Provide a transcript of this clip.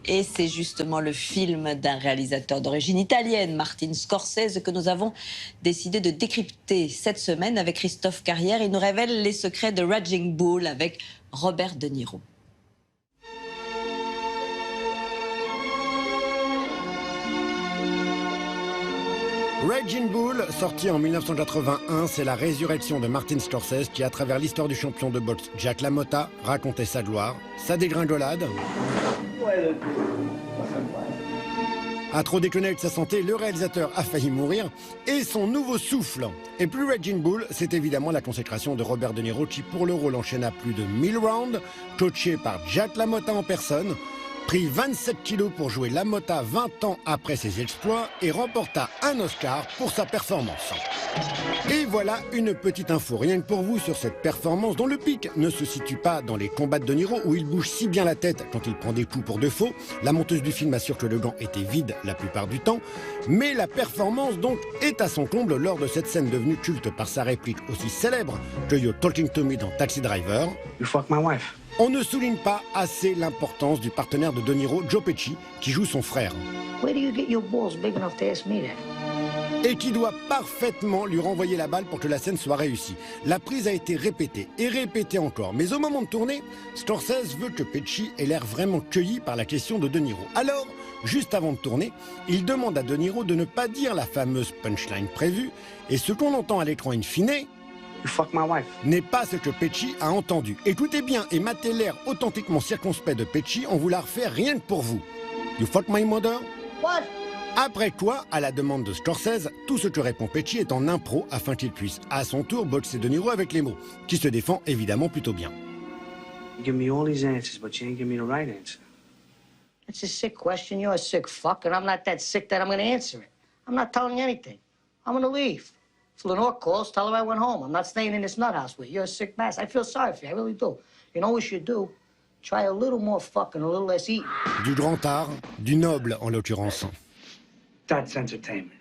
Et c'est justement le film d'un réalisateur d'origine italienne, Martin Scorsese, que nous avons décidé de décrypter cette semaine avec Christophe Carrière. Il nous révèle les secrets de Raging Bull avec Robert De Niro. Raging Bull, sorti en 1981, c'est la résurrection de Martin Scorsese qui, à travers l'histoire du champion de boxe Jack LaMotta, racontait sa gloire, sa dégringolade. À trop déconner avec sa santé, le réalisateur a failli mourir, et son nouveau souffle. Et plus Raging Bull, c'est évidemment la consécration de Robert De Niro qui, pour le rôle, enchaîna plus de 1000 rounds, coaché par Jack LaMotta en personne, prit 27 kilos pour jouer LaMotta 20 ans après ses exploits et remporta un Oscar pour sa performance. Et voilà une petite info rien que pour vous sur cette performance dont le pic ne se situe pas dans les combats de De Niro où il bouge si bien la tête quand il prend des coups pour de faux. La monteuse du film assure que le gant était vide la plupart du temps. Mais la performance donc est à son comble lors de cette scène devenue culte par sa réplique aussi célèbre que You're Talking to Me dans Taxi Driver. You fuck my wife. On ne souligne pas assez l'importance du partenaire de De Niro, Joe Pesci, qui joue son frère. Where do you get your balls big enough to ask me that? Et qui doit parfaitement lui renvoyer la balle pour que la scène soit réussie. La prise a été répétée et répétée encore. Mais au moment de tourner, Scorsese veut que Pesci ait l'air vraiment cueilli par la question de De Niro. Alors, juste avant de tourner, il demande à De Niro de ne pas dire la fameuse punchline prévue. Et ce qu'on entend à l'écran in fine You fuck my wife. n'est pas ce que Pesci a entendu. Écoutez bien et matez l'air authentiquement circonspect de Pesci, on vous la refait rien que pour vous. You fuck my mother? What? Après quoi, à la demande de Scorsese, tout ce que répond Pesci est en impro afin qu'il puisse, à son tour, boxer De Niro avec les mots, qui se défend évidemment plutôt bien. You give me all these answers, but you ain't give me the right answer. It's a sick question. You're a sick fuck, and I'm not that sick that I'm gonna answer it. I'm not telling you anything. I'm gonna leave. If Lenore calls, tell her I went home. I'm not staying in this nut house with you. You're a sick bastard. I feel sorry for you. I really do. You know what you should do? Try a little more fucking, a little less eating. Du grand art, du noble en l'occurrence. That's entertainment.